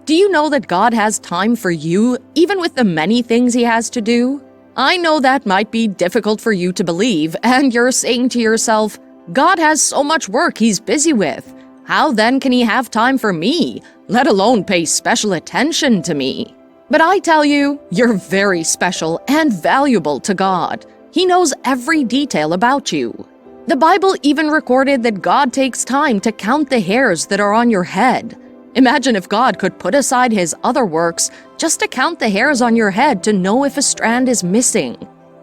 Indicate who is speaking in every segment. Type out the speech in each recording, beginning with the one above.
Speaker 1: Do you know that God has time for you, even with the many things He has to do? I know that might be difficult for you to believe, and you're saying to yourself, God has so much work He's busy with. How then can He have time for me, let alone pay special attention to me? But I tell you, you're very special and valuable to God. He knows every detail about you. The Bible even recorded that God takes time to count the hairs that are on your head. Imagine if God could put aside His other works just to count the hairs on your head to know if a strand is missing.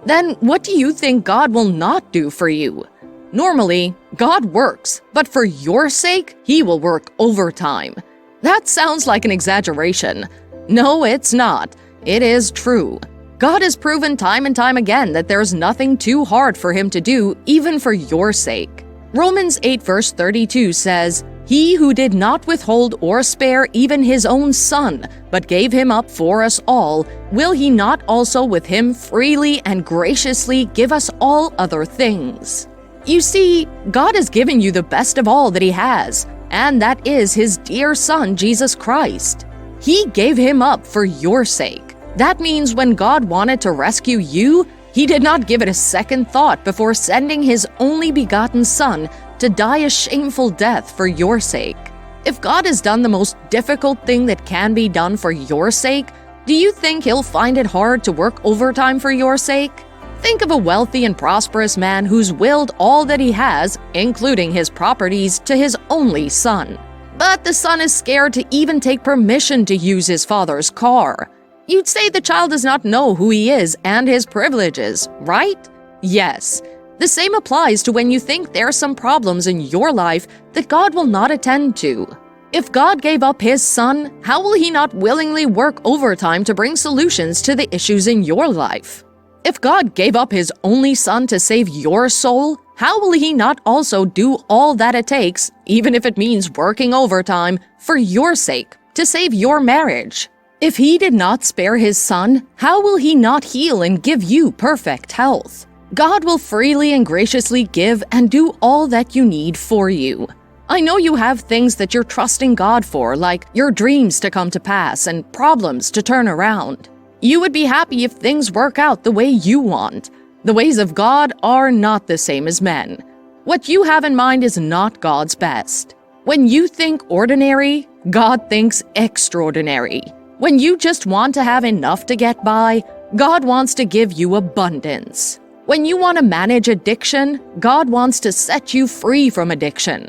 Speaker 1: Then what do you think God will not do for you? Normally, God works, but for your sake, He will work overtime. That sounds like an exaggeration. No, it's not. It is true. God has proven time and time again that there's nothing too hard for Him to do, even for your sake. Romans 8 verse 32 says, "He who did not withhold or spare even His own Son, but gave Him up for us all, will He not also with Him freely and graciously give us all other things?" You see, God has given you the best of all that He has, and that is His dear Son, Jesus Christ. He gave Him up for your sake. That means when God wanted to rescue you, He did not give it a second thought before sending His only begotten Son to die a shameful death for your sake. If God has done the most difficult thing that can be done for your sake, do you think He'll find it hard to work overtime for your sake? Think of a wealthy and prosperous man who's willed all that he has, including his properties, to his only son. But the son is scared to even take permission to use his father's car. You'd say the child does not know who he is and his privileges, right? Yes. The same applies to when you think there are some problems in your life that God will not attend to. If God gave up His Son, how will He not willingly work overtime to bring solutions to the issues in your life? If God gave up His only Son to save your soul, how will He not also do all that it takes, even if it means working overtime, for your sake, to save your marriage? If He did not spare His Son, how will He not heal and give you perfect health? God will freely and graciously give and do all that you need for you. I know you have things that you're trusting God for, like your dreams to come to pass and problems to turn around. You would be happy if things work out the way you want. The ways of God are not the same as men. What you have in mind is not God's best. When you think ordinary, God thinks extraordinary. When you just want to have enough to get by, God wants to give you abundance. When you want to manage addiction, God wants to set you free from addiction.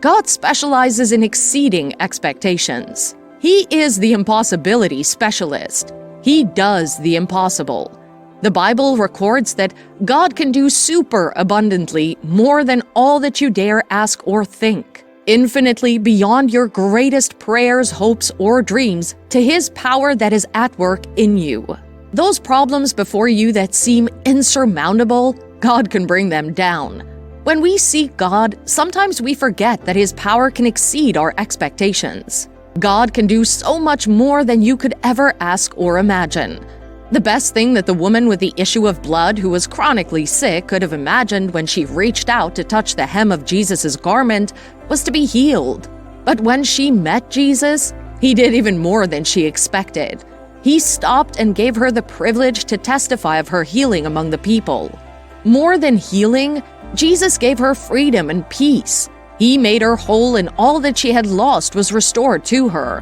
Speaker 1: God specializes in exceeding expectations. He is the impossibility specialist. He does the impossible. The Bible records that God can do superabundantly more than all that you dare ask or think, infinitely beyond your greatest prayers, hopes, or dreams, to His power that is at work in you. Those problems before you that seem insurmountable, God can bring them down. When we seek God, sometimes we forget that His power can exceed our expectations. God can do so much more than you could ever ask or imagine. The best thing that the woman with the issue of blood who was chronically sick could have imagined when she reached out to touch the hem of Jesus' garment was to be healed. But when she met Jesus, He did even more than she expected. He stopped and gave her the privilege to testify of her healing among the people. More than healing, Jesus gave her freedom and peace. He made her whole, and all that she had lost was restored to her.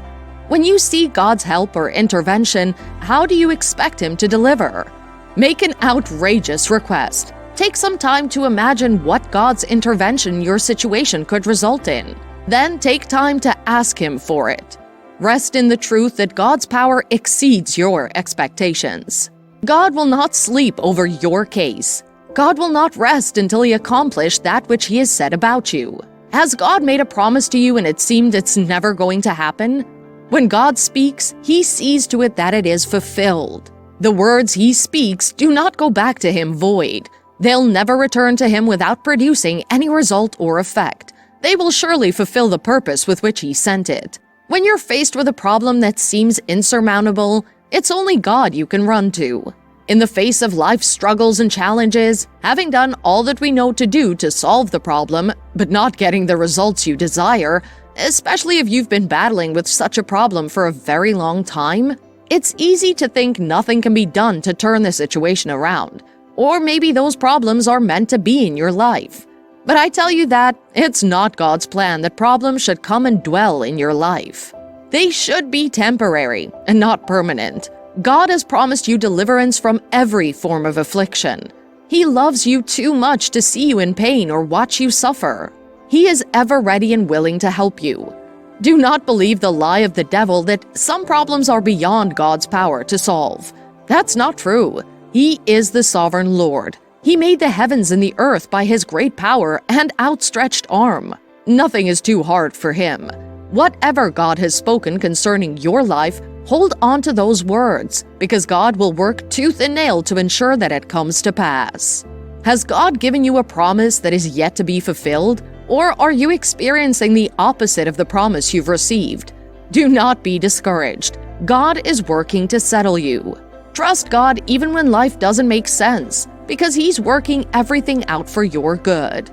Speaker 1: When you see God's help or intervention, how do you expect Him to deliver? Make an outrageous request. Take some time to imagine what God's intervention in your situation could result in. Then take time to ask Him for it. Rest in the truth that God's power exceeds your expectations. God will not sleep over your case. God will not rest until He accomplishes that which He has said about you. Has God made a promise to you and it seemed it's never going to happen? When God speaks, He sees to it that it is fulfilled. The words He speaks do not go back to Him void. They'll never return to Him without producing any result or effect. They will surely fulfill the purpose with which He sent it. When you're faced with a problem that seems insurmountable, it's only God you can run to. In the face of life's struggles and challenges, having done all that we know to do to solve the problem, but not getting the results you desire, Especially if you've been battling with such a problem for a very long time, it's easy to think nothing can be done to turn the situation around. Or maybe those problems are meant to be in your life. But I tell you that it's not God's plan that problems should come and dwell in your life. They should be temporary and not permanent. God has promised you deliverance from every form of affliction. He loves you too much to see you in pain or watch you suffer. He is ever ready and willing to help you. Do not believe the lie of the devil that some problems are beyond God's power to solve. That's not true. He is the sovereign Lord. He made the heavens and the earth by his great power and outstretched arm. Nothing is too hard for him. Whatever God has spoken concerning your life, hold on to those words, because God will work tooth and nail to ensure that it comes to pass. Has God given you a promise that is yet to be fulfilled? Or are you experiencing the opposite of the promise you've received? Do not be discouraged. God is working to settle you. Trust God even when life doesn't make sense, because He's working everything out for your good.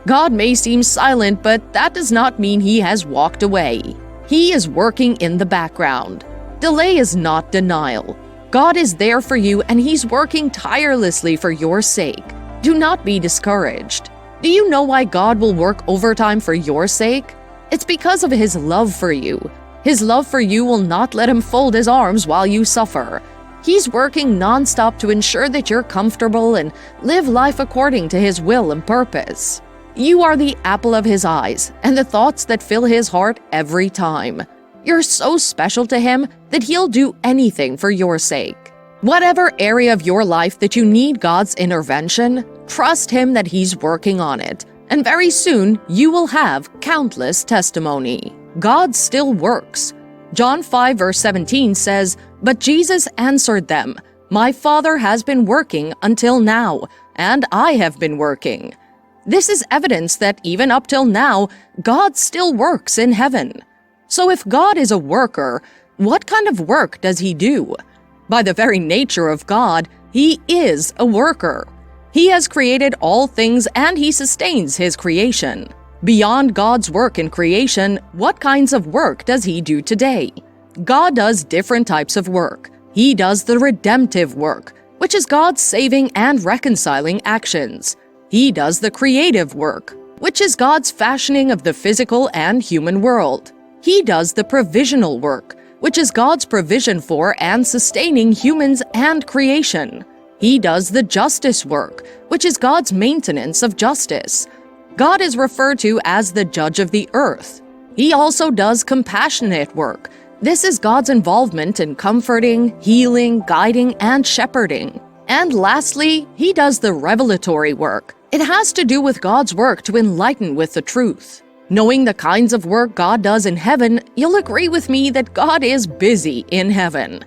Speaker 1: God may seem silent, but that does not mean He has walked away. He is working in the background. Delay is not denial. God is there for you, and He's working tirelessly for your sake. Do not be discouraged. Do you know why God will work overtime for your sake? It's because of His love for you. His love for you will not let Him fold His arms while you suffer. He's working nonstop to ensure that you're comfortable and live life according to His will and purpose. You are the apple of His eyes and the thoughts that fill His heart every time. You're so special to Him that He'll do anything for your sake. Whatever area of your life that you need God's intervention, trust Him that He's working on it, and very soon you will have countless testimony. God still works. John 5 verse 17 says, "But Jesus answered them, 'My Father has been working until now, and I have been working.'" This is evidence that even up till now, God still works in heaven. So if God is a worker, what kind of work does He do? By the very nature of God, He is a worker. He has created all things and He sustains His creation. Beyond God's work in creation, what kinds of work does He do today? God does different types of work. He does the redemptive work, which is God's saving and reconciling actions. He does the creative work, which is God's fashioning of the physical and human world. He does the provisional work, which is God's provision for and sustaining humans and creation. He does the justice work, which is God's maintenance of justice. God is referred to as the judge of the earth. He also does compassionate work. This is God's involvement in comforting, healing, guiding, and shepherding. And lastly, He does the revelatory work. It has to do with God's work to enlighten with the truth. Knowing the kinds of work God does in heaven, you'll agree with me that God is busy in heaven.